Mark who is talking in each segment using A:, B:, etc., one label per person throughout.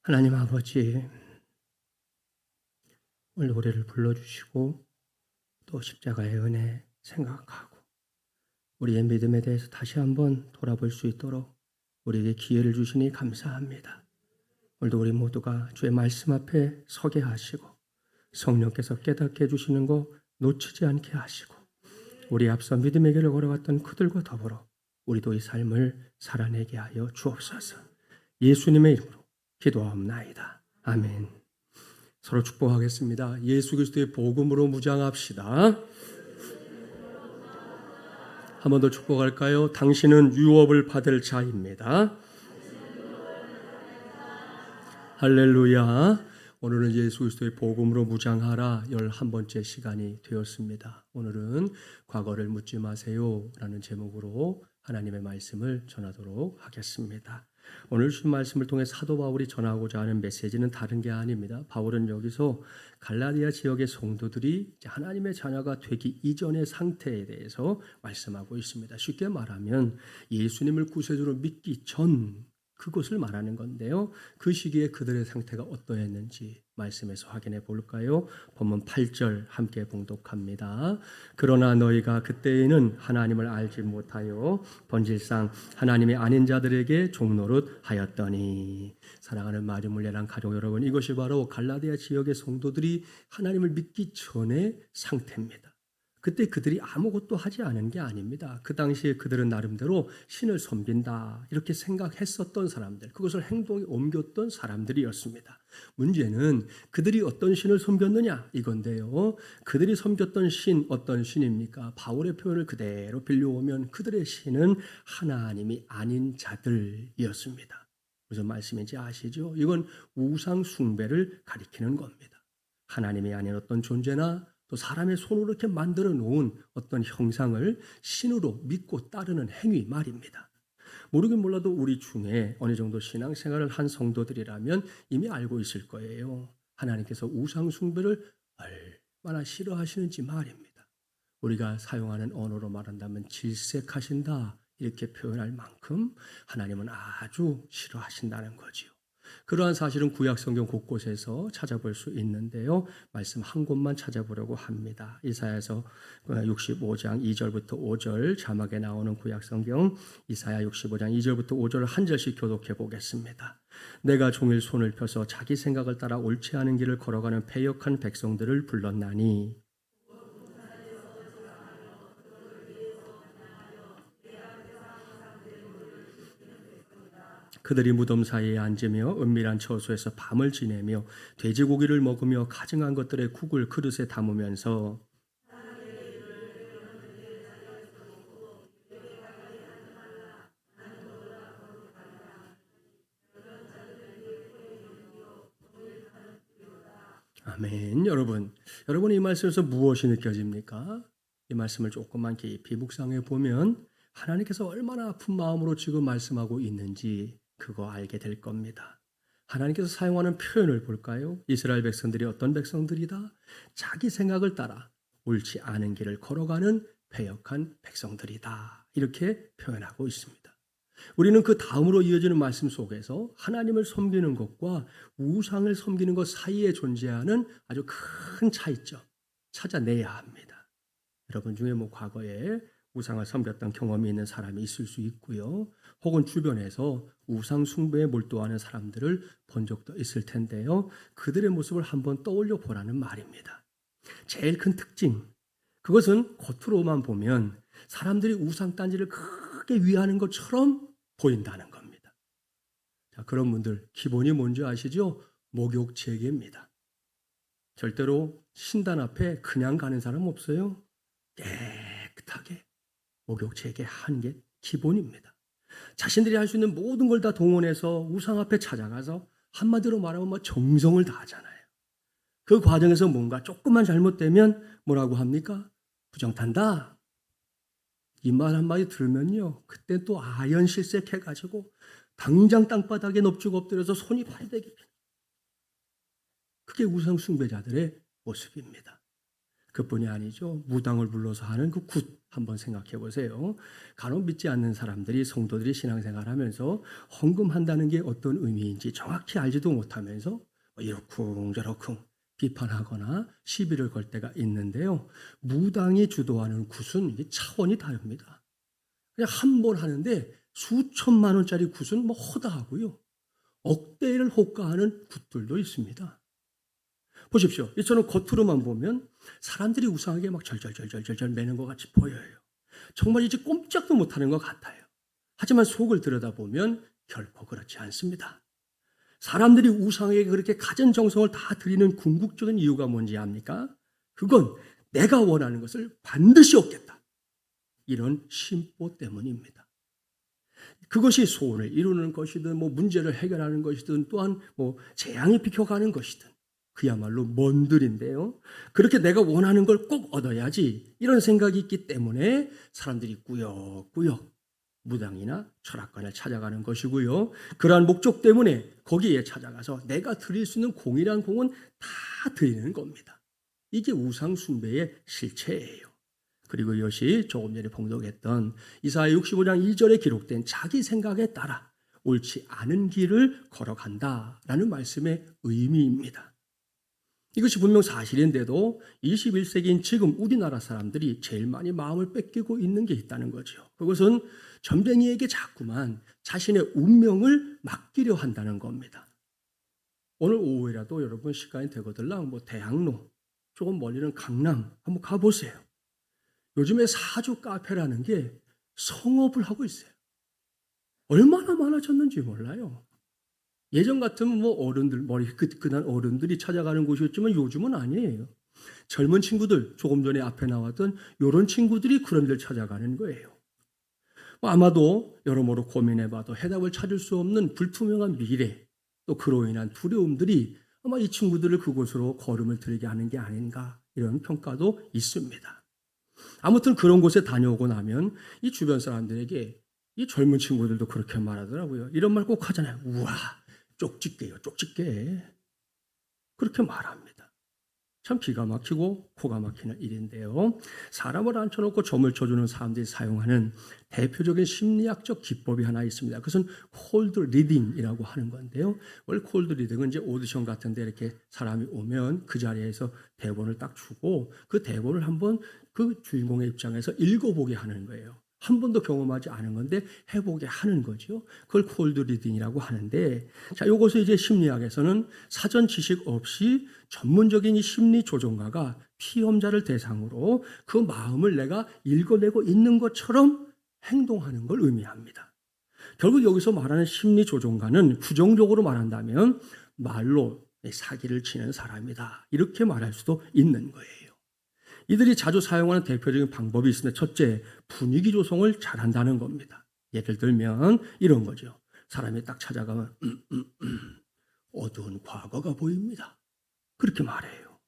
A: 하나님 아버지, 오늘 노래를 불러주시고 또 십자가의 은혜 생각하고 우리의 믿음에 대해서 다시 한번 돌아볼 수 있도록 우리에게 기회를 주시니 감사합니다. 오늘도 우리 모두가 주의 말씀 앞에 서게 하시고 성령께서 깨닫게 해주시는 거 놓치지 않게 하시고 우리 앞서 믿음의 길을 걸어갔던 그들과 더불어 우리도 이 삶을 살아내게 하여 주옵소서. 예수님의 이름으로 기도하옵나이다. 아멘. 서로 축복하겠습니다. 예수 그리스도의 복음으로 무장합시다. 한 번 더 축복할까요? 당신은 유업을 받을 자입니다. 할렐루야. 오늘은 예수 그리스도의 복음으로 무장하라 11번째 시간이 되었습니다. 오늘은 과거를 묻지 마세요 라는 제목으로 하나님의 말씀을 전하도록 하겠습니다. 오늘 주신 말씀을 통해 사도 바울이 전하고자 하는 메시지는 다른 게 아닙니다. 바울은 여기서 갈라디아 지역의 성도들이 하나님의 자녀가 되기 이전의 상태에 대해서 말씀하고 있습니다. 쉽게 말하면 예수님을 구세주로 믿기 전 그것을 말하는 건데요. 그 시기에 그들의 상태가 어떠했는지 말씀에서 확인해 볼까요? 본문 8절 함께 봉독합니다. 그러나 너희가 그때에는 하나님을 알지 못하여 본질상 하나님이 아닌 자들에게 종노릇 하였더니. 사랑하는 마리물레랑 가족 여러분, 이것이 바로 갈라디아 지역의 성도들이 하나님을 믿기 전의 상태입니다. 그때 그들이 아무것도 하지 않은 게 아닙니다. 그 당시에 그들은 나름대로 신을 섬긴다 이렇게 생각했었던 사람들, 그것을 행동에 옮겼던 사람들이었습니다. 문제는 그들이 어떤 신을 섬겼느냐 이건데요. 그들이 섬겼던 신 어떤 신입니까? 바울의 표현을 그대로 빌려오면 그들의 신은 하나님이 아닌 자들이었습니다. 무슨 말씀인지 아시죠? 이건 우상 숭배를 가리키는 겁니다. 하나님이 아닌 어떤 존재나 또 사람의 손으로 이렇게 만들어 놓은 어떤 형상을 신으로 믿고 따르는 행위 말입니다. 모르긴 몰라도 우리 중에 어느 정도 신앙생활을 한 성도들이라면 이미 알고 있을 거예요. 하나님께서 우상 숭배를 얼마나 싫어하시는지 말입니다. 우리가 사용하는 언어로 말한다면 질색하신다 이렇게 표현할 만큼 하나님은 아주 싫어하신다는 거지요. 그러한 사실은 구약 성경 곳곳에서 찾아볼 수 있는데요. 말씀 한 곳만 찾아보려고 합니다. 이사야서 65장 2절부터 5절 자막에 나오는 구약 성경 이사야 65장 2절부터 5절을 한 절씩 교독해 보겠습니다. 내가 종일 손을 펴서 자기 생각을 따라 옳지 않은 길을 걸어가는 패역한 백성들을 불렀나니 그들이 무덤 사이에 앉으며 은밀한 처소에서 밤을 지내며 돼지고기를 먹으며 가증한 것들의 국을 그릇에 담으면서 아멘. 여러분 이 말씀에서 무엇이 느껴집니까? 이 말씀을 조금만 깊이 묵상해 보면 하나님께서 얼마나 아픈 마음으로 지금 말씀하고 있는지 그거 알게 될 겁니다. 하나님께서 사용하는 표현을 볼까요? 이스라엘 백성들이 어떤 백성들이다? 자기 생각을 따라 옳지 않은 길을 걸어가는 패역한 백성들이다. 이렇게 표현하고 있습니다. 우리는 그 다음으로 이어지는 말씀 속에서 하나님을 섬기는 것과 우상을 섬기는 것 사이에 존재하는 아주 큰 차이점 찾아내야 합니다. 여러분 중에 과거에 우상을 섬겼던 경험이 있는 사람이 있을 수 있고요. 혹은 주변에서 우상 숭배에 몰두하는 사람들을 본 적도 있을 텐데요. 그들의 모습을 한번 떠올려 보라는 말입니다. 제일 큰 특징, 그것은 겉으로만 보면 사람들이 우상 딴지를 크게 위하는 것처럼 보인다는 겁니다. 자, 그런 분들 기본이 뭔지 아시죠? 목욕제계입니다. 절대로 신단 앞에 그냥 가는 사람 없어요. 깨끗하게 목욕제계 하는 게 기본입니다. 자신들이 할 수 있는 모든 걸 다 동원해서 우상 앞에 찾아가서 한마디로 말하면 정성을 다하잖아요. 그 과정에서 뭔가 조금만 잘못되면 뭐라고 합니까? 부정탄다. 이 말 한마디 들으면요, 그때 또 아연실색해가지고 당장 땅바닥에 넙죽 엎드려서 손이 발대기. 그게 우상 숭배자들의 모습입니다. 그뿐이 아니죠. 무당을 불러서 하는 그 굿 한번 생각해 보세요. 간혹 믿지 않는 사람들이 성도들이 신앙생활하면서 헌금한다는 게 어떤 의미인지 정확히 알지도 못하면서 이러쿵저러쿵 비판하거나 시비를 걸 때가 있는데요. 무당이 주도하는 굿은 이게 차원이 다릅니다. 그냥 한 번 하는데 수천만 원짜리 굿은 뭐 허다하고요. 억대를 호가하는 굿들도 있습니다. 보십시오. 이처럼 겉으로만 보면 사람들이 우상하게 막 절절절절절 매는 것 같이 보여요. 정말 이제 꼼짝도 못하는 것 같아요. 하지만 속을 들여다보면 결코 그렇지 않습니다. 사람들이 우상에게 그렇게 갖은 정성을 다 드리는 궁극적인 이유가 뭔지 압니까? 그건 내가 원하는 것을 반드시 얻겠다. 이런 심보 때문입니다. 그것이 소원을 이루는 것이든 문제를 해결하는 것이든 또한 재앙이 비켜가는 것이든 그야말로 먼들인데요. 그렇게 내가 원하는 걸 꼭 얻어야지 이런 생각이 있기 때문에 사람들이 꾸역꾸역 무당이나 철학관을 찾아가는 것이고요. 그러한 목적 때문에 거기에 찾아가서 내가 드릴 수 있는 공이란 공은 다 드리는 겁니다. 이게 우상 숭배의 실체예요. 그리고 이것이 조금 전에 봉독했던 이사야 65장 2절에 기록된 자기 생각에 따라 옳지 않은 길을 걸어간다라는 말씀의 의미입니다. 이것이 분명 사실인데도 21세기인 지금 우리나라 사람들이 제일 많이 마음을 뺏기고 있는 게 있다는 거죠. 그것은 점쟁이에게 자꾸만 자신의 운명을 맡기려 한다는 겁니다. 오늘 오후에라도 여러분 시간이 되거들랑 대학로, 조금 멀리는 강남 한번 가보세요. 요즘에 사주 카페라는 게 성업을 하고 있어요. 얼마나 많아졌는지 몰라요. 예전 같으면 어른들, 머리 끄끈한 어른들이 찾아가는 곳이었지만 요즘은 아니에요. 젊은 친구들, 조금 전에 앞에 나왔던 이런 친구들이 그런 데를 찾아가는 거예요. 아마도 여러모로 고민해봐도 해답을 찾을 수 없는 불투명한 미래, 또 그로 인한 두려움들이 아마 이 친구들을 그곳으로 걸음을 들게 하는 게 아닌가 이런 평가도 있습니다. 아무튼 그런 곳에 다녀오고 나면 이 주변 사람들에게 이 젊은 친구들도 그렇게 말하더라고요. 이런 말 꼭 하잖아요. 우와, 쪽집게요, 쪽집게. 그렇게 말합니다. 참 기가 막히고 코가 막히는 일인데요. 사람을 앉혀놓고 점을 쳐주는 사람들이 사용하는 대표적인 심리학적 기법이 하나 있습니다. 그것은 콜드 리딩이라고 하는 건데요. 원래 콜드 리딩은 이제 오디션 같은 데 이렇게 사람이 오면 그 자리에서 대본을 딱 주고 그 대본을 한번 그 주인공의 입장에서 읽어보게 하는 거예요. 한 번도 경험하지 않은 건데 해보게 하는 거죠. 그걸 콜드 리딩이라고 하는데, 자, 요것을 이제 심리학에서는 사전 지식 없이 전문적인 이 심리 조종가가 피험자를 대상으로 그 마음을 내가 읽어내고 있는 것처럼 행동하는 걸 의미합니다. 결국 여기서 말하는 심리 조종가는 부정적으로 말한다면 말로 사기를 치는 사람이다. 이렇게 말할 수도 있는 거예요. 이들이 자주 사용하는 대표적인 방법이 있습니다. 첫째, 분위기 조성을 잘한다는 겁니다. 예를 들면 이런 거죠. 사람이 딱 찾아가면 어두운 과거가 보입니다. 그렇게 말해요.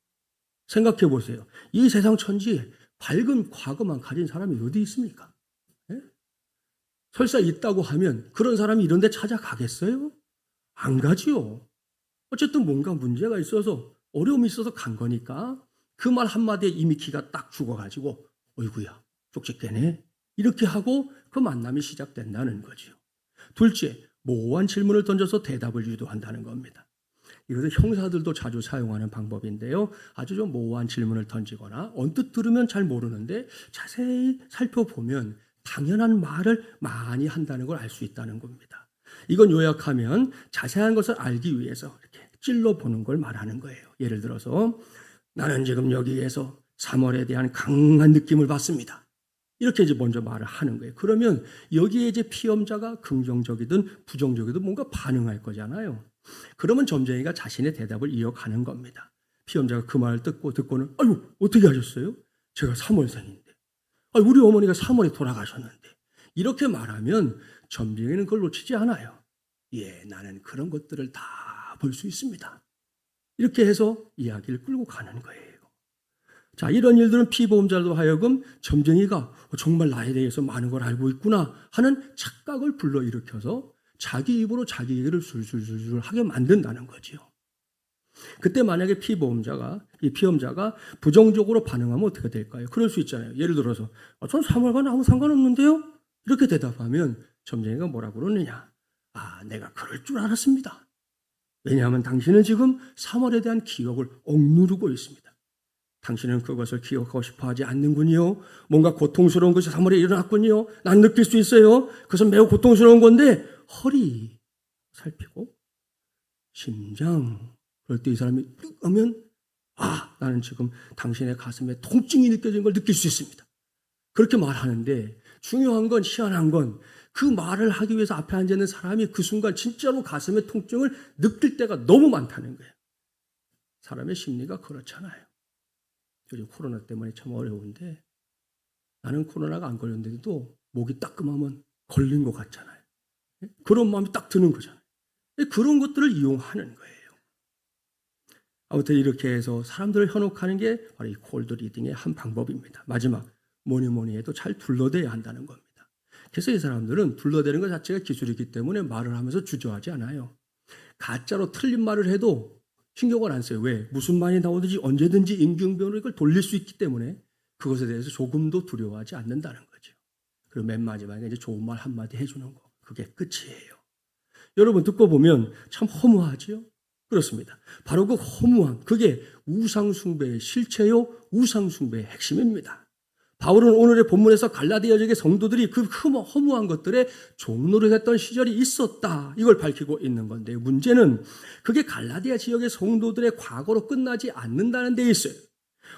A: 생각해 보세요. 이 세상 천지에 밝은 과거만 가진 사람이 어디 있습니까? 예? 설사 있다고 하면 그런 사람이 이런 데 찾아가겠어요? 안 가지요. 어쨌든 뭔가 문제가 있어서 어려움이 있어서 간 거니까 그 말 한마디에 이미 기가 딱 죽어가지고 어이구야 쪽집게네 이렇게 하고 그 만남이 시작된다는 거죠. 둘째, 모호한 질문을 던져서 대답을 유도한다는 겁니다. 이것은 형사들도 자주 사용하는 방법인데요. 아주 좀 모호한 질문을 던지거나 언뜻 들으면 잘 모르는데 자세히 살펴보면 당연한 말을 많이 한다는 걸 알 수 있다는 겁니다. 이건 요약하면 자세한 것을 알기 위해서 이렇게 찔러보는 걸 말하는 거예요. 예를 들어서 나는 지금 여기에서 3월에 대한 강한 느낌을 받습니다. 이렇게 이제 먼저 말을 하는 거예요. 그러면 여기에 이제 피험자가 긍정적이든 부정적이든 뭔가 반응할 거잖아요. 그러면 점쟁이가 자신의 대답을 이어가는 겁니다. 피험자가 그 말을 듣고는 아유 어떻게 하셨어요? 제가 3월생인데. 우리 어머니가 3월에 돌아가셨는데. 이렇게 말하면 점쟁이는 그걸 놓치지 않아요. 예, 나는 그런 것들을 다 볼 수 있습니다. 이렇게 해서 이야기를 끌고 가는 거예요. 자, 이런 일들은 피보험자로 하여금 점쟁이가 정말 나에 대해서 많은 걸 알고 있구나 하는 착각을 불러일으켜서 자기 입으로 자기 얘기를 술술술술 하게 만든다는 거죠. 그때 만약에 이 피험자가 부정적으로 반응하면 어떻게 될까요? 그럴 수 있잖아요. 예를 들어서 전 사물과는 아무 상관없는데요? 이렇게 대답하면 점쟁이가 뭐라고 그러느냐? 내가 그럴 줄 알았습니다. 왜냐하면 당신은 지금 사물에 대한 기억을 억누르고 있습니다. 당신은 그것을 기억하고 싶어 하지 않는군요. 뭔가 고통스러운 것이 사물에 일어났군요. 난 느낄 수 있어요. 그것은 매우 고통스러운 건데 허리 살피고 심장 그럴 때 이 사람이 뚝 하면 나는 지금 당신의 가슴에 통증이 느껴지는 걸 느낄 수 있습니다. 그렇게 말하는데 중요한 건 희한한 건 그 말을 하기 위해서 앞에 앉아있는 사람이 그 순간 진짜로 가슴의 통증을 느낄 때가 너무 많다는 거예요. 사람의 심리가 그렇잖아요. 요즘 코로나 때문에 참 어려운데 나는 코로나가 안 걸렸는데도 목이 따끔하면 걸린 것 같잖아요. 그런 마음이 딱 드는 거잖아요. 그런 것들을 이용하는 거예요. 아무튼 이렇게 해서 사람들을 현혹하는 게 바로 이 콜드 리딩의 한 방법입니다. 마지막 뭐니 해도 잘 둘러대야 한다는 겁니다. 그래서 이 사람들은 둘러대는 것 자체가 기술이기 때문에 말을 하면서 주저하지 않아요. 가짜로 틀린 말을 해도 신경을 안 써요. 왜? 무슨 말이 나오든지 언제든지 임기응변으로 이걸 돌릴 수 있기 때문에 그것에 대해서 조금도 두려워하지 않는다는 거죠. 그리고 맨 마지막에 이제 좋은 말 한마디 해주는 거. 그게 끝이에요. 여러분 듣고 보면 참 허무하죠? 그렇습니다. 바로 그 허무함, 그게 우상숭배의 실체요, 우상숭배의 핵심입니다. 바울은 오늘의 본문에서 갈라디아 지역의 성도들이 그 허무한 것들에 종노릇했던 시절이 있었다. 이걸 밝히고 있는 건데요. 문제는 그게 갈라디아 지역의 성도들의 과거로 끝나지 않는다는 데 있어요.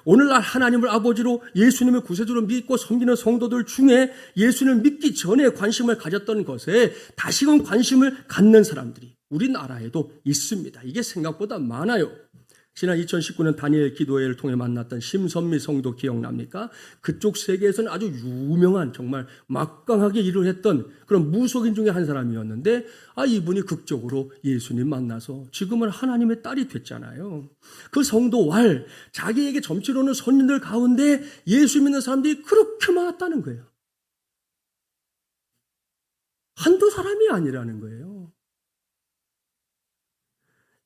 A: 오늘날 하나님을 아버지로 예수님을 구세주로 믿고 섬기는 성도들 중에 예수님을 믿기 전에 관심을 가졌던 것에 다시금 관심을 갖는 사람들이 우리나라에도 있습니다. 이게 생각보다 많아요. 지난 2019년 다니엘 기도회를 통해 만났던 심선미 성도 기억납니까? 그쪽 세계에서는 아주 유명한 정말 막강하게 일을 했던 그런 무속인 중에 한 사람이었는데 이분이 극적으로 예수님 만나서 지금은 하나님의 딸이 됐잖아요. 그 성도 왈 자기에게 점치러 오는 손님들 가운데 예수 믿는 사람들이 그렇게 많았다는 거예요. 한두 사람이 아니라는 거예요.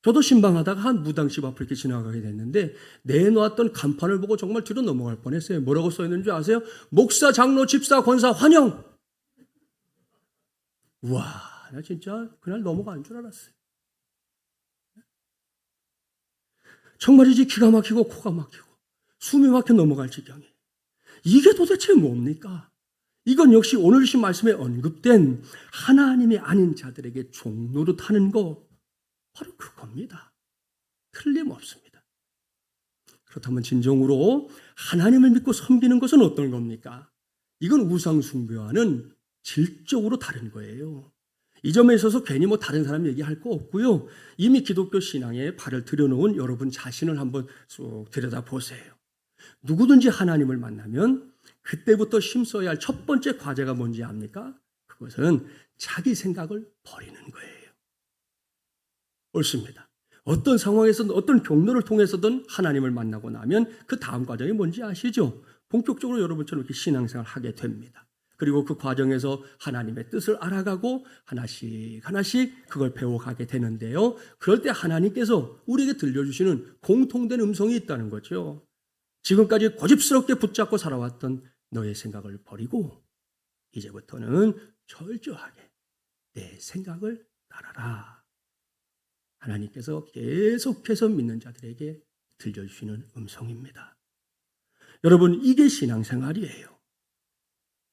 A: 저도 신방하다가 한 무당집 앞을 이렇게 지나가게 됐는데 내놓았던 간판을 보고 정말 뒤로 넘어갈 뻔했어요. 뭐라고 써 있는 줄 아세요? 목사, 장로, 집사, 권사 환영. 우와, 나 진짜 그날 넘어가는 줄 알았어요. 정말이지 기가 막히고 코가 막히고 숨이 막혀 넘어갈 지경에 이게 도대체 뭡니까? 이건 역시 오늘 주신 말씀에 언급된 하나님이 아닌 자들에게 종노릇하는 거 바로 그겁니다. 틀림없습니다. 그렇다면 진정으로 하나님을 믿고 섬기는 것은 어떤 겁니까? 이건 우상숭배와는 질적으로 다른 거예요. 이 점에 있어서 괜히 다른 사람 얘기할 거 없고요. 이미 기독교 신앙에 발을 들여놓은 여러분 자신을 한번 쭉 들여다보세요. 누구든지 하나님을 만나면 그때부터 힘써야 할 첫 번째 과제가 뭔지 압니까? 그것은 자기 생각을 버리는 거예요. 옳습니다. 어떤 상황에서든 어떤 경로를 통해서든 하나님을 만나고 나면 그 다음 과정이 뭔지 아시죠? 본격적으로 여러분처럼 이렇게 신앙생활을 하게 됩니다. 그리고 그 과정에서 하나님의 뜻을 알아가고 하나씩 그걸 배워가게 되는데요. 그럴 때 하나님께서 우리에게 들려주시는 공통된 음성이 있다는 거죠. 지금까지 고집스럽게 붙잡고 살아왔던 너의 생각을 버리고 이제부터는 철저하게 내 생각을 따라라. 하나님께서 계속해서 믿는 자들에게 들려주시는 음성입니다. 여러분, 이게 신앙생활이에요.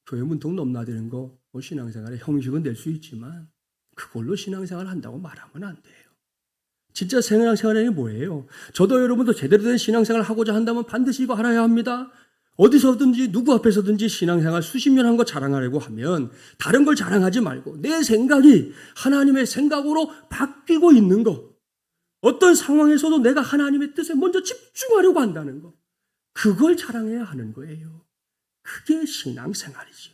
A: 교회 문턱 넘나드는 거 신앙생활의 형식은 될 수 있지만 그걸로 신앙생활을 한다고 말하면 안 돼요. 진짜 신앙생활이 뭐예요? 저도 여러분도 제대로 된 신앙생활을 하고자 한다면 반드시 이거 알아야 합니다. 어디서든지 누구 앞에서든지 신앙생활 수십 년 한 거 자랑하려고 하면 다른 걸 자랑하지 말고 내 생각이 하나님의 생각으로 바뀌고 있는 거, 어떤 상황에서도 내가 하나님의 뜻에 먼저 집중하려고 한다는 거, 그걸 자랑해야 하는 거예요. 그게 신앙생활이죠.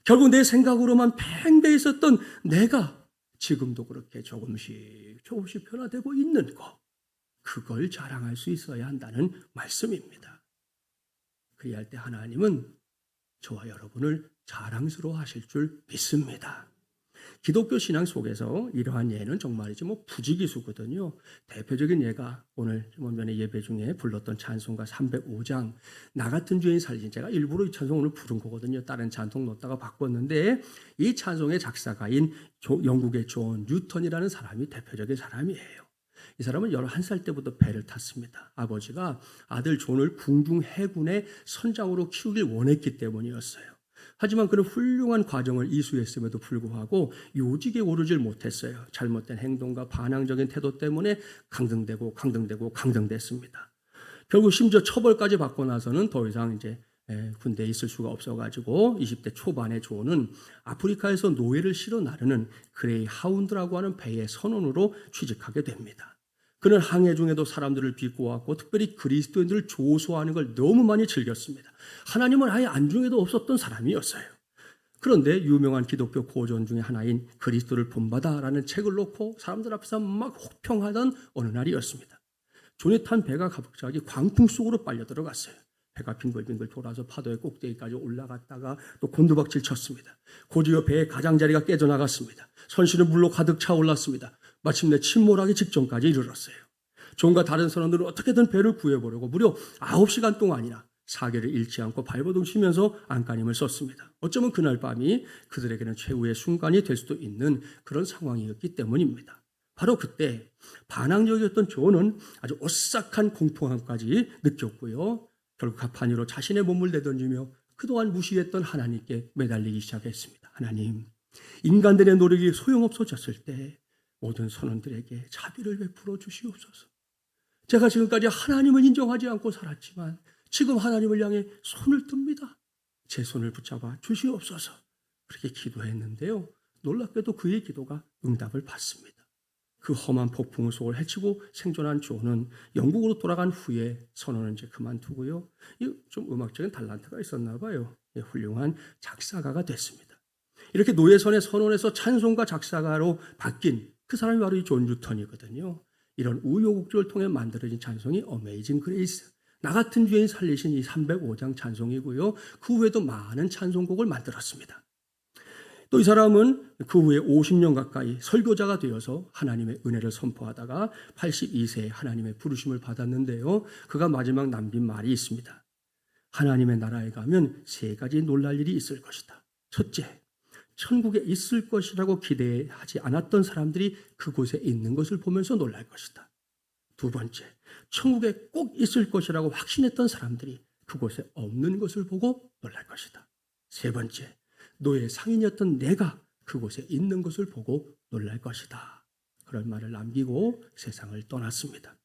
A: 결국 내 생각으로만 팽배해 있었던 내가 지금도 그렇게 조금씩 변화되고 있는 거, 그걸 자랑할 수 있어야 한다는 말씀입니다. 그래야 할 때 하나님은 저와 여러분을 자랑스러워 하실 줄 믿습니다. 기독교 신앙 속에서 이러한 예는 정말이지 부지기수거든요. 대표적인 예가 오늘 먼전의 예배 중에 불렀던 찬송가 305장 나 같은 죄인 살린, 제가 일부러 이 찬송 오늘 부른 거거든요. 다른 찬송 넣었다가 바꿨는데 이 찬송의 작사가인 영국의 존 뉴턴이라는 사람이 대표적인 사람이에요. 이 사람은 11살 때부터 배를 탔습니다. 아버지가 아들 존을 궁중 해군의 선장으로 키우길 원했기 때문이었어요. 하지만 그는 훌륭한 과정을 이수했음에도 불구하고 요직에 오르질 못했어요. 잘못된 행동과 반항적인 태도 때문에 강등됐습니다. 결국 심지어 처벌까지 받고 나서는 더 이상 이제 군대에 있을 수가 없어가지고 20대 초반의 존은 아프리카에서 노예를 실어 나르는 그레이 하운드라고 하는 배의 선원으로 취직하게 됩니다. 그는 항해 중에도 사람들을 비꼬았고 특별히 그리스도인들을 조소하는 걸 너무 많이 즐겼습니다. 하나님은 아예 안중에도 없었던 사람이었어요. 그런데 유명한 기독교 고전 중에 하나인 그리스도를 본받아라는 책을 놓고 사람들 앞에서 막 혹평하던 어느 날이었습니다. 존이 탄 배가 갑자기 광풍 속으로 빨려 들어갔어요. 배가 빙글빙글 돌아서 파도의 꼭대기까지 올라갔다가 또 곤두박질 쳤습니다. 곧이어 배의 가장자리가 깨져나갔습니다. 선실은 물로 가득 차올랐습니다. 마침내 침몰하기 직전까지 이르렀어요. 존과 다른 선원들은 어떻게든 배를 구해보려고 무려 9시간 동안이나 사계를 잃지 않고 발버둥 치면서 안간힘을 썼습니다. 어쩌면 그날 밤이 그들에게는 최후의 순간이 될 수도 있는 그런 상황이었기 때문입니다. 바로 그때 반항적이었던 존은 아주 오싹한 공포감까지 느꼈고요. 결국 갑판 위로 자신의 몸을 내던지며 그동안 무시했던 하나님께 매달리기 시작했습니다. 하나님, 인간들의 노력이 소용없어졌을 때 모든 선원들에게 자비를 베풀어 주시옵소서. 제가 지금까지 하나님을 인정하지 않고 살았지만 지금 하나님을 향해 손을 듭니다. 제 손을 붙잡아 주시옵소서. 그렇게 기도했는데요. 놀랍게도 그의 기도가 응답을 받습니다. 그 험한 폭풍 속을 헤치고 생존한 존은 영국으로 돌아간 후에 선원은 이제 그만두고요. 좀 음악적인 달란트가 있었나 봐요. 훌륭한 작사가가 됐습니다. 이렇게 노예선의 선원에서 찬송가 작사가로 바뀐 그 사람이 바로 이 존 뉴턴이거든요. 이런 우여곡절을 통해 만들어진 찬송이 어메이징 그레이스, 나 같은 죄인 살리신 이 305장 찬송이고요. 그 후에도 많은 찬송곡을 만들었습니다. 또 이 사람은 그 후에 50년 가까이 설교자가 되어서 하나님의 은혜를 선포하다가 82세에 하나님의 부르심을 받았는데요. 그가 마지막 남긴 말이 있습니다. 하나님의 나라에 가면 3가지 놀랄 일이 있을 것이다. 첫째, 천국에 있을 것이라고 기대하지 않았던 사람들이 그곳에 있는 것을 보면서 놀랄 것이다. 두 번째, 천국에 꼭 있을 것이라고 확신했던 사람들이 그곳에 없는 것을 보고 놀랄 것이다. 세 번째, 너의 상인이었던 내가 그곳에 있는 것을 보고 놀랄 것이다. 그런 말을 남기고 세상을 떠났습니다.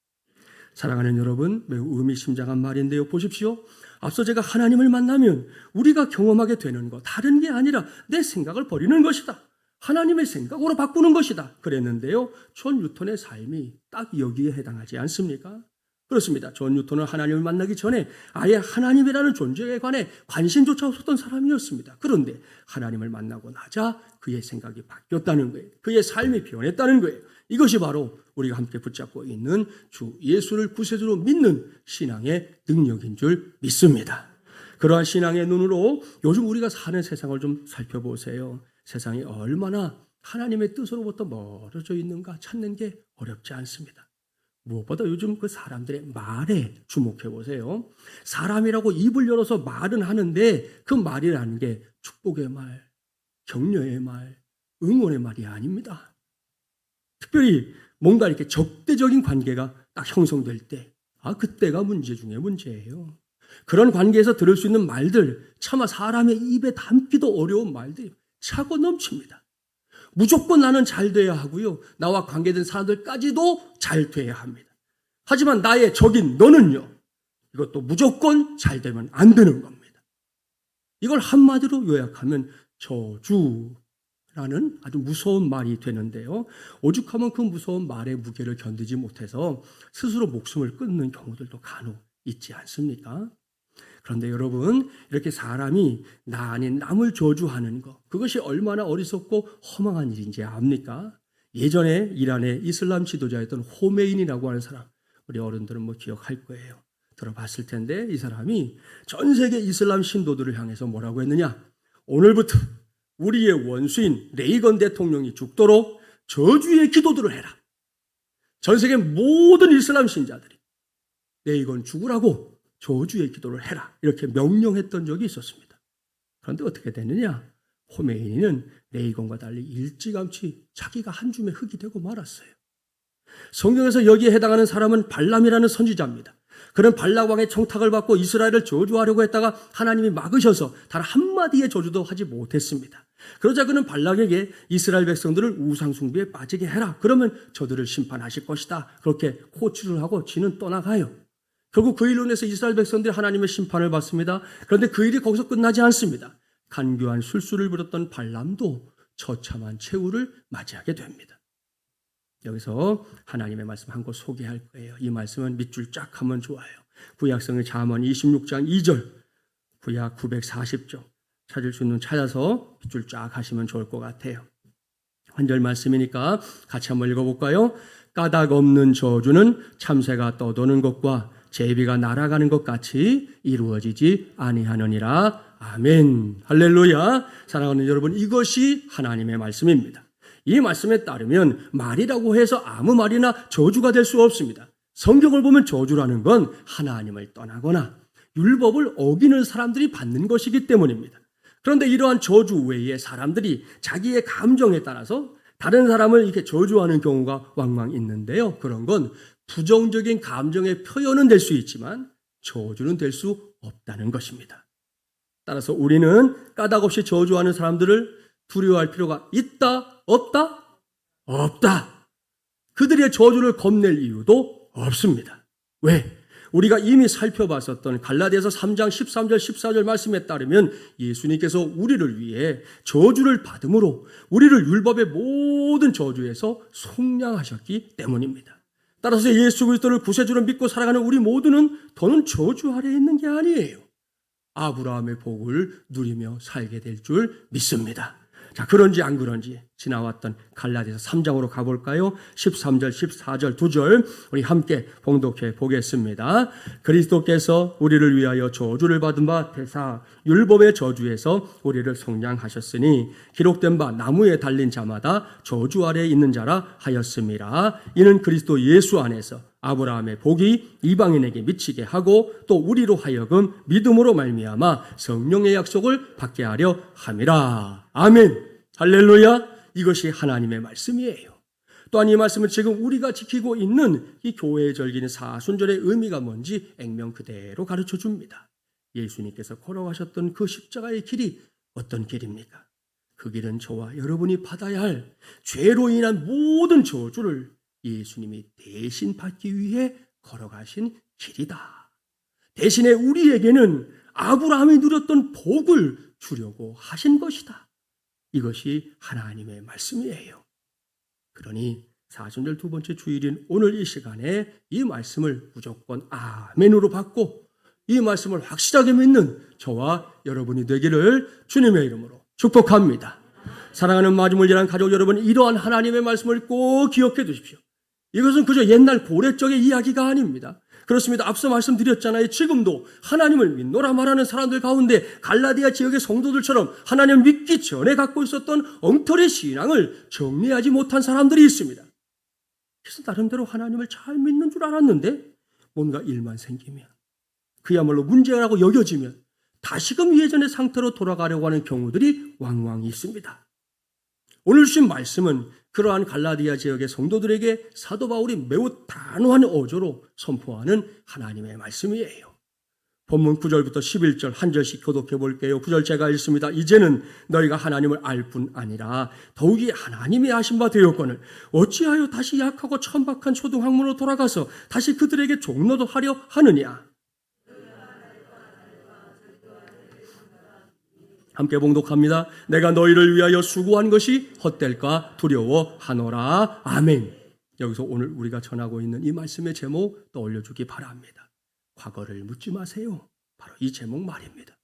A: 사랑하는 여러분, 매우 의미심장한 말인데요. 보십시오. 앞서 제가 하나님을 만나면 우리가 경험하게 되는 것, 다른 게 아니라 내 생각을 버리는 것이다. 하나님의 생각으로 바꾸는 것이다. 그랬는데요. 존 뉴턴의 삶이 딱 여기에 해당하지 않습니까? 그렇습니다. 존 뉴턴은 하나님을 만나기 전에 아예 하나님이라는 존재에 관해 관심조차 없었던 사람이었습니다. 그런데 하나님을 만나고 나자 그의 생각이 바뀌었다는 거예요. 그의 삶이 변했다는 거예요. 이것이 바로 우리가 함께 붙잡고 있는 주 예수를 구세주로 믿는 신앙의 능력인 줄 믿습니다. 그러한 신앙의 눈으로 요즘 우리가 사는 세상을 좀 살펴보세요. 세상이 얼마나 하나님의 뜻으로부터 멀어져 있는가 찾는 게 어렵지 않습니다. 무엇보다 요즘 그 사람들의 말에 주목해 보세요. 사람이라고 입을 열어서 말은 하는데 그 말이라는 게 축복의 말, 격려의 말, 응원의 말이 아닙니다. 특별히 뭔가 이렇게 적대적인 관계가 딱 형성될 때, 그때가 문제 중에 문제예요. 그런 관계에서 들을 수 있는 말들, 차마 사람의 입에 담기도 어려운 말들이 차고 넘칩니다. 무조건 나는 잘 돼야 하고요. 나와 관계된 사람들까지도 잘 돼야 합니다. 하지만 나의 적인 너는요. 이것도 무조건 잘 되면 안 되는 겁니다. 이걸 한마디로 요약하면 저주라는 아주 무서운 말이 되는데요. 오죽하면 그 무서운 말의 무게를 견디지 못해서 스스로 목숨을 끊는 경우들도 간혹 있지 않습니까? 그런데 여러분, 이렇게 사람이 나 아닌 남을 저주하는 것, 그것이 얼마나 어리석고 허망한 일인지 압니까? 예전에 이란의 이슬람 지도자였던 호메인이라고 하는 사람, 우리 어른들은 기억할 거예요. 들어봤을 텐데 이 사람이 전 세계 이슬람 신도들을 향해서 뭐라고 했느냐? 오늘부터 우리의 원수인 레이건 대통령이 죽도록 저주의 기도들을 해라. 전 세계 모든 이슬람 신자들이 레이건 죽으라고 저주의 기도를 해라. 이렇게 명령했던 적이 있었습니다. 그런데 어떻게 됐느냐? 호메이니는 레이건과 달리 일찌감치 자기가 한 줌의 흙이 되고 말았어요. 성경에서 여기에 해당하는 사람은 발람이라는 선지자입니다. 그는 발락 왕의 청탁을 받고 이스라엘을 저주하려고 했다가 하나님이 막으셔서 단 한마디의 저주도 하지 못했습니다. 그러자 그는 발락에게 이스라엘 백성들을 우상숭배에 빠지게 해라. 그러면 저들을 심판하실 것이다. 그렇게 호출을 하고 지는 떠나가요. 결국 그 일로 인해서 이스라엘 백성들이 하나님의 심판을 받습니다. 그런데 그 일이 거기서 끝나지 않습니다. 간교한 술수를 부렸던 발람도 처참한 최후를 맞이하게 됩니다. 여기서 하나님의 말씀 한 곳 소개할 거예요. 이 말씀은 밑줄 쫙 하면 좋아요. 구약성의 잠언 26장 2절, 구약 940쪽 찾을 수 있는 찾아서 밑줄 쫙 하시면 좋을 것 같아요. 한 절 말씀이니까 같이 한번 읽어볼까요? 까닭 없는 저주는 참새가 떠도는 것과 제비가 날아가는 것 같이 이루어지지 아니하느니라. 아멘. 할렐루야. 사랑하는 여러분, 이것이 하나님의 말씀입니다. 이 말씀에 따르면 말이라고 해서 아무 말이나 저주가 될 수 없습니다. 성경을 보면 저주라는 건 하나님을 떠나거나 율법을 어기는 사람들이 받는 것이기 때문입니다. 그런데 이러한 저주 외에 사람들이 자기의 감정에 따라서 다른 사람을 이렇게 저주하는 경우가 왕왕 있는데요. 그런 건 부정적인 감정의 표현은 될 수 있지만 저주는 될 수 없다는 것입니다. 따라서 우리는 까닭없이 저주하는 사람들을 두려워할 필요가 있다? 없다? 없다. 그들의 저주를 겁낼 이유도 없습니다. 왜? 우리가 이미 살펴봤었던 갈라디아서 3장 13절 14절 말씀에 따르면 예수님께서 우리를 위해 저주를 받음으로 우리를 율법의 모든 저주에서 속량하셨기 때문입니다. 따라서 예수 그리스도를 구세주로 믿고 살아가는 우리 모두는 더는 저주 아래에 있는 게 아니에요. 아브라함의 복을 누리며 살게 될 줄 믿습니다. 자, 그런지 안 그런지 지나왔던 갈라디아서 3장으로 가볼까요? 13절, 14절, 2절 우리 함께 봉독해 보겠습니다. 그리스도께서 우리를 위하여 저주를 받은 바 되사 율법의 저주에서 우리를 속량하셨으니 기록된 바 나무에 달린 자마다 저주 아래에 있는 자라 하였음이라. 이는 그리스도 예수 안에서 아브라함의 복이 이방인에게 미치게 하고 또 우리로 하여금 믿음으로 말미암아 성령의 약속을 받게 하려 함이라. 아멘. 할렐루야. 이것이 하나님의 말씀이에요. 또한 이 말씀은 지금 우리가 지키고 있는 이 교회의 절기인 사순절의 의미가 뭔지 액면 그대로 가르쳐 줍니다. 예수님께서 걸어가셨던 그 십자가의 길이 어떤 길입니까? 그 길은 저와 여러분이 받아야 할 죄로 인한 모든 저주를 예수님이 대신 받기 위해 걸어가신 길이다. 대신에 우리에게는 아브라함이 누렸던 복을 주려고 하신 것이다. 이것이 하나님의 말씀이에요. 그러니 사순절 두 번째 주일인 오늘 이 시간에 이 말씀을 무조건 아멘으로 받고 이 말씀을 확실하게 믿는 저와 여러분이 되기를 주님의 이름으로 축복합니다. 사랑하는 마주물리란 가족 여러분, 이러한 하나님의 말씀을 꼭 기억해 두십시오. 이것은 그저 옛날 고래적의 이야기가 아닙니다. 그렇습니다. 앞서 말씀드렸잖아요. 지금도 하나님을 믿노라 말하는 사람들 가운데 갈라디아 지역의 성도들처럼 하나님을 믿기 전에 갖고 있었던 엉터리 신앙을 정리하지 못한 사람들이 있습니다. 그래서 나름대로 하나님을 잘 믿는 줄 알았는데 뭔가 일만 생기면 그야말로 문제라고 여겨지면 다시금 예전의 상태로 돌아가려고 하는 경우들이 왕왕 있습니다. 오늘 주신 말씀은 그러한 갈라디아 지역의 성도들에게 사도 바울이 매우 단호한 어조로 선포하는 하나님의 말씀이에요. 본문 9절부터 11절 한 절씩 교독해 볼게요. 9절 제가 읽습니다. 이제는 너희가 하나님을 알 뿐 아니라 더욱이 하나님이 아신 바 되었거늘 어찌하여 다시 약하고 천박한 초등학문으로 돌아가서 다시 그들에게 종로도 하려 하느냐. 함께 봉독합니다. 내가 너희를 위하여 수고한 것이 헛될까 두려워하노라. 아멘. 여기서 오늘 우리가 전하고 있는 이 말씀의 제목 떠올려주기 바랍니다. 과거를 묻지 마세요. 바로 이 제목 말입니다.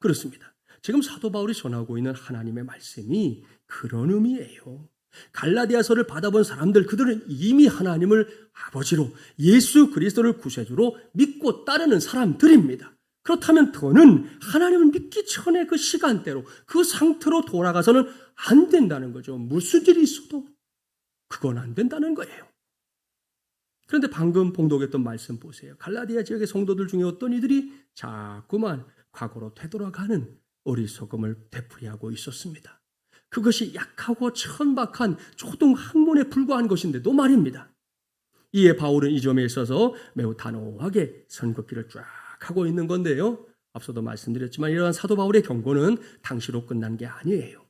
A: 그렇습니다. 지금 사도 바울이 전하고 있는 하나님의 말씀이 그런 의미예요. 갈라디아서를 받아본 사람들, 그들은 이미 하나님을 아버지로 예수 그리스도를 구세주로 믿고 따르는 사람들입니다. 그렇다면 더는 하나님을 믿기 전에 그 시간대로 그 상태로 돌아가서는 안 된다는 거죠. 무슨 일이 있어도 그건 안 된다는 거예요. 그런데 방금 봉독했던 말씀 보세요. 갈라디아 지역의 성도들 중에 어떤 이들이 자꾸만 과거로 되돌아가는 어리석음을 되풀이하고 있었습니다. 그것이 약하고 천박한 초등 학문에 불과한 것인데도 말입니다. 이에 바울은 이 점에 있어서 매우 단호하게 선긋기를 쫙 하고 있는 건데요. 앞서도 말씀드렸지만 이러한 사도 바울의 경고는 당시로 끝난 게 아니에요.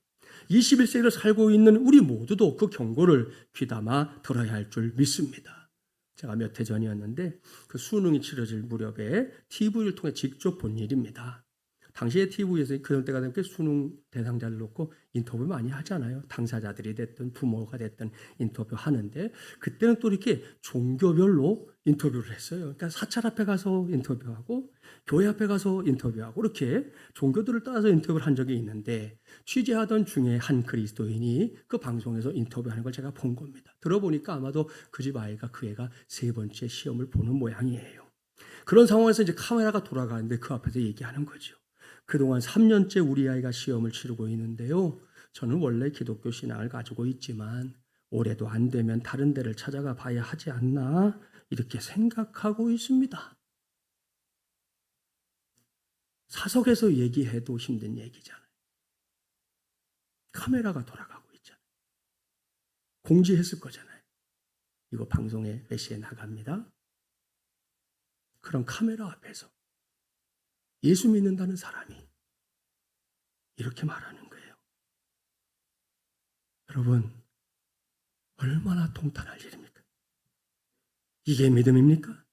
A: 21세기를 살고 있는 우리 모두도 그 경고를 귀담아 들어야 할 줄 믿습니다. 제가 몇 해 전이었는데 그 수능이 치러질 무렵에 TV를 통해 직접 본 일입니다. 당시에 TV에서 그런 때가 되면 수능 대상자를 놓고 인터뷰 많이 하잖아요. 당사자들이 됐든 부모가 됐든 인터뷰 하는데 그때는 또 이렇게 종교별로 인터뷰를 했어요. 그러니까 사찰 앞에 가서 인터뷰하고 교회 앞에 가서 인터뷰하고 이렇게 종교들을 따라서 인터뷰를 한 적이 있는데 취재하던 중에 한 그리스도인이 그 방송에서 인터뷰하는 걸 제가 본 겁니다. 들어보니까 아마도 그 집 아이가 그 애가 3번째 시험을 보는 모양이에요. 그런 상황에서 이제 카메라가 돌아가는데 그 앞에서 얘기하는 거죠. 그동안 3년째 우리 아이가 시험을 치르고 있는데요. 저는 원래 기독교 신앙을 가지고 있지만 올해도 안 되면 다른 데를 찾아가 봐야 하지 않나 이렇게 생각하고 있습니다. 사석에서 얘기해도 힘든 얘기잖아요. 카메라가 돌아가고 있잖아요. 공지했을 거잖아요. 이거 방송에 몇 시에 나갑니다. 그런 카메라 앞에서 예수 믿는다는 사람이 이렇게 말하는 거예요. 여러분, 얼마나 통탄할 일입니까? 이게 믿음입니까?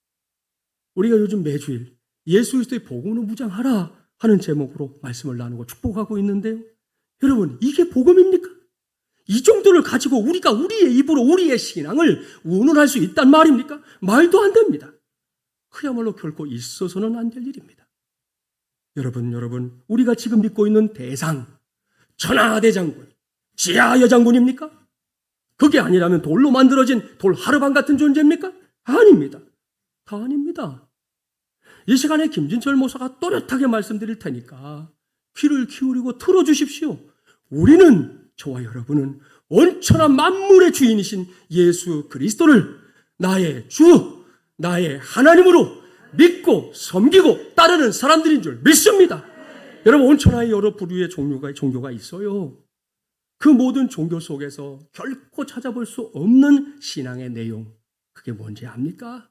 A: 우리가 요즘 매주일 예수 그리스도의 복음으로 무장하라 하는 제목으로 말씀을 나누고 축복하고 있는데요. 여러분, 이게 복음입니까? 이 정도를 가지고 우리가 우리의 입으로 우리의 신앙을 운운할 수 있단 말입니까? 말도 안 됩니다. 그야말로 결코 있어서는 안 될 일입니다. 여러분, 우리가 지금 믿고 있는 대상, 천하대장군, 지하여장군입니까? 그게 아니라면 돌로 만들어진 돌 하르방 같은 존재입니까? 아닙니다. 다 아닙니다. 이 시간에 김진철 목사가 또렷하게 말씀드릴 테니까 귀를 기울이고 들어주십시오. 우리는, 저와 여러분은 온천한 만물의 주인이신 예수 그리스도를 나의 주, 나의 하나님으로 믿고 섬기고 따르는 사람들인 줄 믿습니다. 여러분, 온천하에 여러 부류의 종교가 있어요. 그 모든 종교 속에서 결코 찾아볼 수 없는 신앙의 내용, 그게 뭔지 압니까?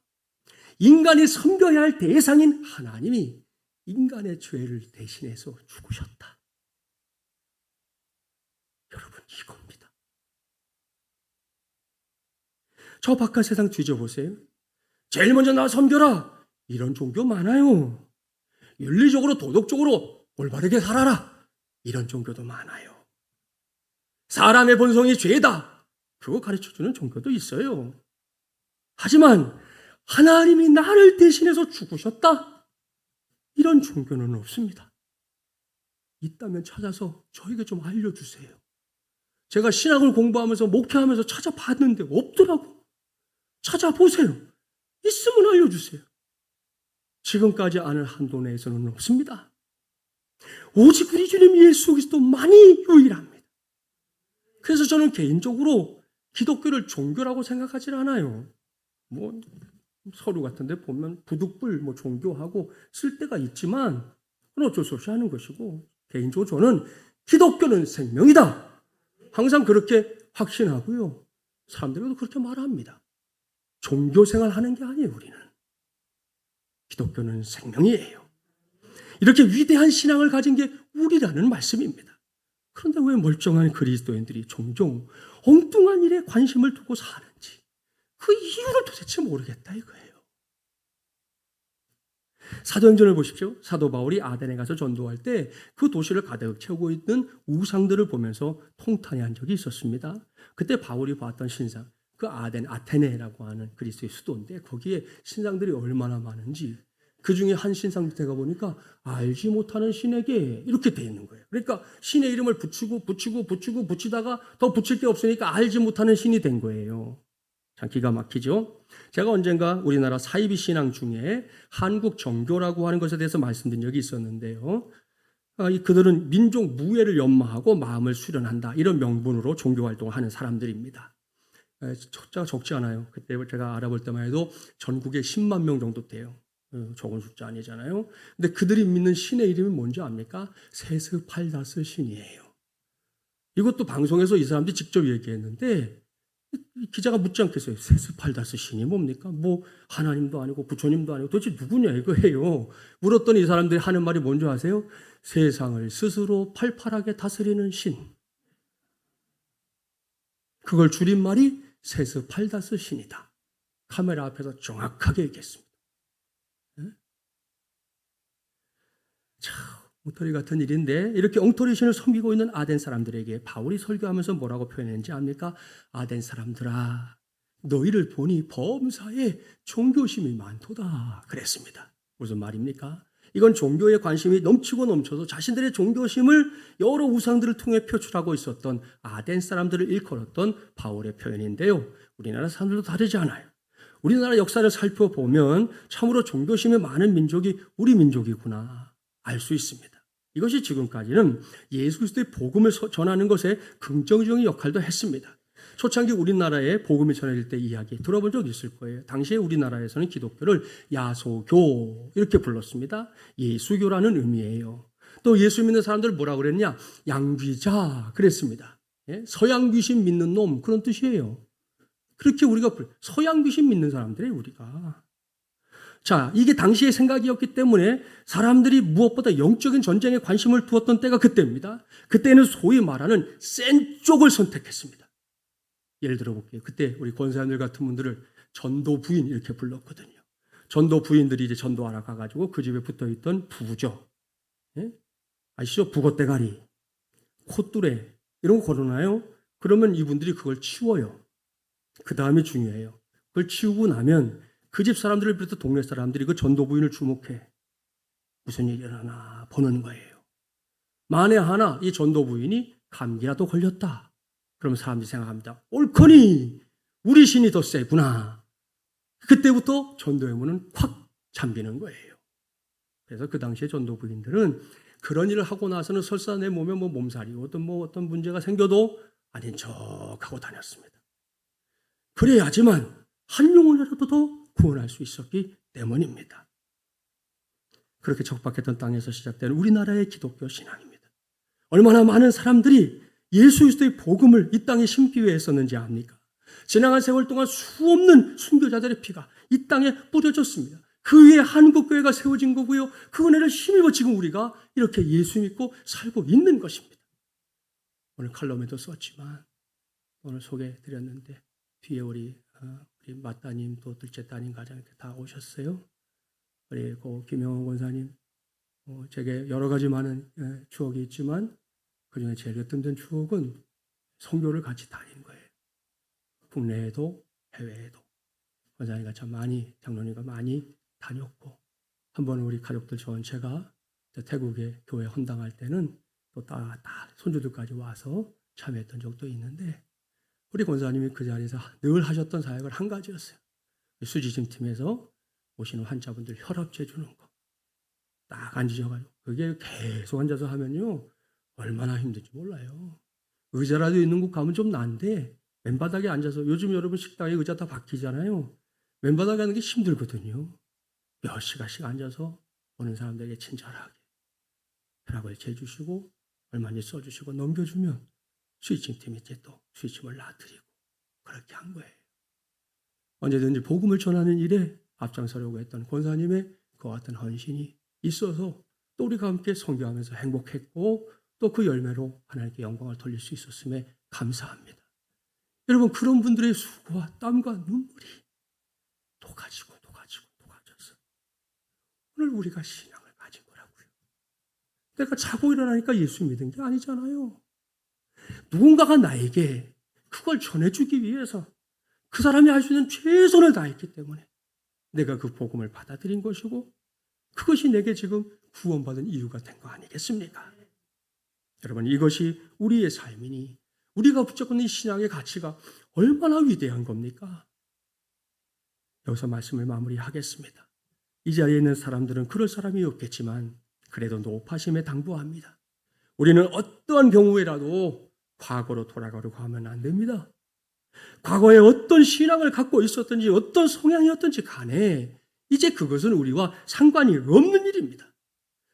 A: 인간이 섬겨야 할 대상인 하나님이 인간의 죄를 대신해서 죽으셨다. 여러분, 이겁니다. 저 바깥 세상 뒤져보세요. 제일 먼저 나 섬겨라. 이런 종교 많아요. 윤리적으로 도덕적으로 올바르게 살아라. 이런 종교도 많아요. 사람의 본성이 죄다. 그거 가르쳐주는 종교도 있어요. 하지만 하나님이 나를 대신해서 죽으셨다. 이런 종교는 없습니다. 있다면 찾아서 저에게 좀 알려주세요. 제가 신학을 공부하면서 목회하면서 찾아봤는데 없더라고. 찾아보세요. 있으면 알려주세요. 지금까지 아는 한도 내에서는 없습니다. 오직 우리 주님 예수 그리스도만이 유일합니다. 그래서 저는 개인적으로 기독교를 종교라고 생각하지 않아요. 서류 같은 데 보면 부득불 종교하고 쓸 때가 있지만 그건 어쩔 수 없이 하는 것이고, 개인적으로 저는 기독교는 생명이다. 항상 그렇게 확신하고요. 사람들도 그렇게 말합니다. 종교 생활하는 게 아니에요, 우리는. 기독교는 생명이에요. 이렇게 위대한 신앙을 가진 게 우리라는 말씀입니다. 그런데 왜 멀쩡한 그리스도인들이 종종 엉뚱한 일에 관심을 두고 사는지 그 이유를 도대체 모르겠다 이거예요. 사도행전을 보십시오. 사도 바울이 아덴에 가서 전도할 때 그 도시를 가득 채우고 있는 우상들을 보면서 통탄해한 적이 있었습니다. 그때 바울이 봤던 신상, 그 아테네라고 하는 그리스의 수도인데 거기에 신상들이 얼마나 많은지, 그 중에 한 신상 밑에 가보니까 알지 못하는 신에게 이렇게 돼 있는 거예요. 그러니까 신의 이름을 붙이다가 더 붙일 게 없으니까 알지 못하는 신이 된 거예요. 참 기가 막히죠. 제가 언젠가 우리나라 사이비 신앙 중에 한국 정교라고 하는 것에 대해서 말씀드린 적이 있었는데요. 그들은 민족 무해를 연마하고 마음을 수련한다. 이런 명분으로 종교 활동을 하는 사람들입니다. 숫자가 적지 않아요. 그때 제가 알아볼 때만 해도 전국에 10만 명 정도 돼요. 적은 숫자 아니잖아요. 근데 그들이 믿는 신의 이름이 뭔지 압니까? 세스팔다스 신이에요. 이것도 방송에서 이 사람들이 직접 얘기했는데 기자가 묻지 않겠어요. 세스팔다스 신이 뭡니까? 뭐 하나님도 아니고 부처님도 아니고 도대체 누구냐 이거예요. 물었더니 이 사람들이 하는 말이 뭔지 아세요? 세상을 스스로 팔팔하게 다스리는 신. 그걸 줄임말이 세스팔다스 신이다. 카메라 앞에서 정확하게 얘기했습니다. 참 엉터리 같은 일인데 이렇게 엉터리 신을 섬기고 있는 아덴 사람들에게 바울이 설교하면서 뭐라고 표현했는지 압니까? 아덴 사람들아, 너희를 보니 범사에 종교심이 많도다 그랬습니다. 무슨 말입니까? 이건 종교에 관심이 넘치고 넘쳐서 자신들의 종교심을 여러 우상들을 통해 표출하고 있었던 아덴 사람들을 일컬었던 바울의 표현인데요. 우리나라 사람들도 다르지 않아요. 우리나라 역사를 살펴보면 참으로 종교심이 많은 민족이 우리 민족이구나 알 수 있습니다. 이것이 지금까지는 예수 그리스도의 복음을 전하는 것에 긍정적인 역할도 했습니다. 초창기 우리나라에 복음이 전해질 때 이야기 들어본 적 있을 거예요. 당시에 우리나라에서는 기독교를 야소교 이렇게 불렀습니다. 예수교라는 의미예요. 또 예수 믿는 사람들 뭐라고 그랬냐? 양귀자 그랬습니다. 서양 귀신 믿는 놈 그런 뜻이에요. 그렇게 우리가 서양 귀신 믿는 사람들이에요, 우리가. 자, 이게 당시의 생각이었기 때문에 사람들이 무엇보다 영적인 전쟁에 관심을 두었던 때가 그때입니다. 그때는 소위 말하는 센 쪽을 선택했습니다. 예를 들어 볼게요. 그때 우리 권사님들 같은 분들을 전도 부인 이렇게 불렀거든요. 전도 부인들이 이제 전도하러 가가지고 그 집에 붙어있던 부부죠. 예? 아시죠? 북어대가리, 콧뚜레 이런 거 걸어놔요. 그러면 이분들이 그걸 치워요. 그 다음이 중요해요. 그걸 치우고 나면 그 집 사람들을 비롯해 동네 사람들이 그 전도 부인을 주목해. 무슨 일이 일어나나 보는 거예요. 만에 하나 이 전도 부인이 감기라도 걸렸다. 그러면 사람들이 생각합니다. 옳거니 우리 신이 더 세구나. 그때부터 전도의 문은 확 잠기는 거예요. 그래서 그 당시에 전도 부인들은 그런 일을 하고 나서는 설사 내 몸에 뭐 몸살이 어떤 문제가 생겨도 아닌 척하고 다녔습니다. 그래야지만 한 영혼이라도 더 구원할 수 있었기 때문입니다. 그렇게 적박했던 땅에서 시작된 우리나라의 기독교 신앙입니다. 얼마나 많은 사람들이 예수 그리스도의 복음을 이 땅에 심기 위해 했었는지 압니까? 지나간 세월 동안 수없는 순교자들의 피가 이 땅에 뿌려졌습니다. 그 위에 한국교회가 세워진 거고요. 그 은혜를 힘입어 지금 우리가 이렇게 예수 믿고 살고 있는 것입니다. 오늘 칼럼에도 썼지만 오늘 소개해드렸는데 뒤에 우리 마따님 또 둘째 따님 가장 이렇게 다 오셨어요. 그리고 김영원 권사님, 제게 여러 가지 많은 추억이 있지만 그중에 제일 든든 추억은 선교를 같이 다니는 거예요. 국내에도 해외에도 권사님과 참 많이 장로님과 많이 다녔고 한 번은 우리 가족들 전체가 태국의 교회 헌당할 때는 또 다 손주들까지 와서 참여했던 적도 있는데 우리 권사님이 그 자리에서 늘 하셨던 사역을 한 가지였어요. 수지심 팀에서 오시는 환자분들 혈압 재주는 거. 딱 앉으셔가지고 그게 계속 앉아서 하면요 얼마나 힘든지 몰라요. 의자라도 있는 곳 가면 좀 난데 맨바닥에 앉아서 요즘 여러분 식당에 의자 다 바뀌잖아요. 맨바닥에 하는 게 힘들거든요. 몇 시간씩 앉아서 오는 사람들에게 친절하게 혈압을 재주시고 얼마든지 써주시고 넘겨주면 스위칭팀이 이제 또 스위칭을 놔드리고 그렇게 한 거예요. 언제든지 복음을 전하는 일에 앞장서려고 했던 권사님의 그와 같은 헌신이 있어서 또 우리가 함께 선교하면서 행복했고 또 그 열매로 하나님께 영광을 돌릴 수 있었음에 감사합니다. 여러분 그런 분들의 수고와 땀과 눈물이 녹아져서 오늘 우리가 신앙을 가진 거라고요. 내가 자고 일어나니까 예수 믿은 게 아니잖아요. 누군가가 나에게 그걸 전해주기 위해서 그 사람이 할 수 있는 최선을 다했기 때문에 내가 그 복음을 받아들인 것이고 그것이 내게 지금 구원받은 이유가 된 거 아니겠습니까? 여러분 이것이 우리의 삶이니 우리가 붙잡고 있는 신앙의 가치가 얼마나 위대한 겁니까? 여기서 말씀을 마무리하겠습니다. 이 자리에 있는 사람들은 그럴 사람이 없겠지만 그래도 높아심에 당부합니다. 우리는 어떠한 경우에라도 과거로 돌아가려고 하면 안 됩니다. 과거에 어떤 신앙을 갖고 있었든지 어떤 성향이었든지 간에 이제 그것은 우리와 상관이 없는 일입니다.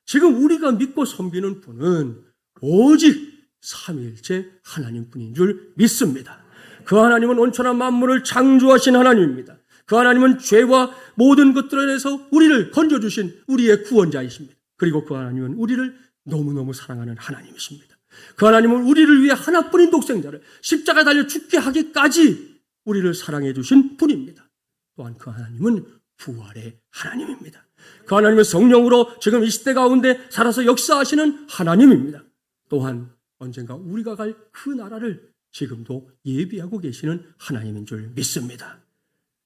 A: 지금 우리가 믿고 섬기는 분은 오직 삼위일체 하나님뿐인 줄 믿습니다. 그 하나님은 온천한 만물을 창조하신 하나님입니다. 그 하나님은 죄와 모든 것들에 대해서 우리를 건져주신 우리의 구원자이십니다. 그리고 그 하나님은 우리를 너무너무 사랑하는 하나님이십니다. 그 하나님은 우리를 위해 하나뿐인 독생자를 십자가에 달려 죽게 하기까지 우리를 사랑해 주신 분입니다. 또한 그 하나님은 부활의 하나님입니다. 그 하나님은 성령으로 지금 이 시대 가운데 살아서 역사하시는 하나님입니다. 또한 언젠가 우리가 갈 그 나라를 지금도 예비하고 계시는 하나님인 줄 믿습니다.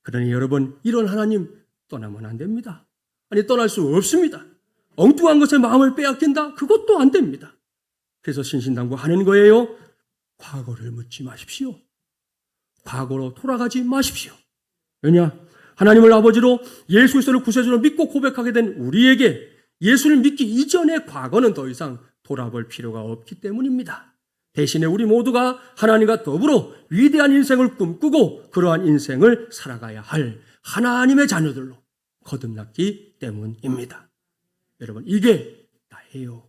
A: 그러니 여러분, 이런 하나님 떠나면 안 됩니다. 아니, 떠날 수 없습니다. 엉뚱한 것에 마음을 빼앗긴다? 그것도 안 됩니다. 그래서 신신당부하는 거예요. 과거를 묻지 마십시오. 과거로 돌아가지 마십시오. 왜냐? 하나님을 아버지로 예수 그리스도를 구세주로 믿고 고백하게 된 우리에게 예수를 믿기 이전의 과거는 더 이상 돌아볼 필요가 없기 때문입니다. 대신에 우리 모두가 하나님과 더불어 위대한 인생을 꿈꾸고 그러한 인생을 살아가야 할 하나님의 자녀들로 거듭났기 때문입니다. 여러분, 이게 나예요.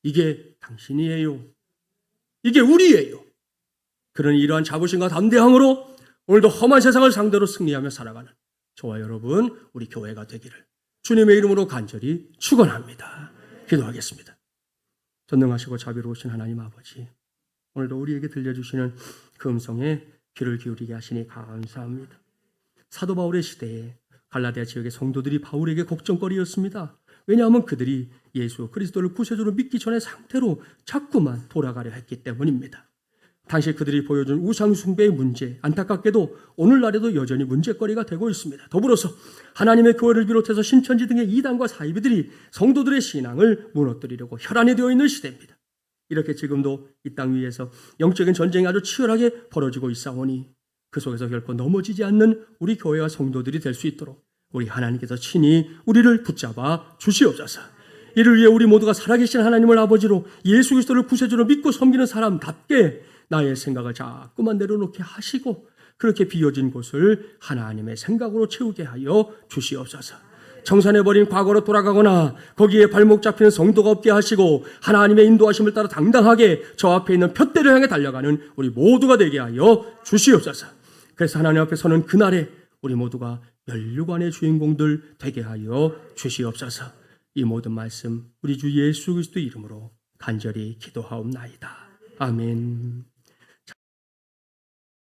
A: 이게 당신이에요. 이게 우리예요. 그러니 이러한 자부심과 담대함으로 오늘도 험한 세상을 상대로 승리하며 살아가는 저와 여러분, 우리 교회가 되기를 주님의 이름으로 간절히 축원합니다. 기도하겠습니다. 전능하시고 자비로우신 하나님 아버지, 오늘도 우리에게 들려주시는 그 음성에 귀를 기울이게 하시니 감사합니다. 사도 바울의 시대에 갈라디아 지역의 성도들이 바울에게 걱정거리였습니다. 왜냐하면 그들이 예수 그리스도를 구세주로 믿기 전의 상태로 자꾸만 돌아가려 했기 때문입니다. 당시 그들이 보여준 우상 숭배의 문제, 안타깝게도 오늘날에도 여전히 문제거리가 되고 있습니다. 더불어서 하나님의 교회를 비롯해서 신천지 등의 이단과 사이비들이 성도들의 신앙을 무너뜨리려고 혈안이 되어 있는 시대입니다. 이렇게 지금도 이 땅 위에서 영적인 전쟁이 아주 치열하게 벌어지고 있사오니 그 속에서 결코 넘어지지 않는 우리 교회와 성도들이 될 수 있도록 우리 하나님께서 친히 우리를 붙잡아 주시옵소서. 이를 위해 우리 모두가 살아계신 하나님을 아버지로 예수 그리스도를 구세주로 믿고 섬기는 사람답게 나의 생각을 자꾸만 내려놓게 하시고 그렇게 비어진 곳을 하나님의 생각으로 채우게 하여 주시옵소서. 청산해버린 과거로 돌아가거나 거기에 발목 잡히는 성도가 없게 하시고 하나님의 인도하심을 따라 당당하게 저 앞에 있는 푯대를 향해 달려가는 우리 모두가 되게 하여 주시옵소서. 그래서 하나님 앞에 서는 그날에 우리 모두가 면류관의 주인공들 되게 하여 주시옵소서. 이 모든 말씀 우리 주 예수 그리스도 이름으로 간절히 기도하옵나이다. 아멘.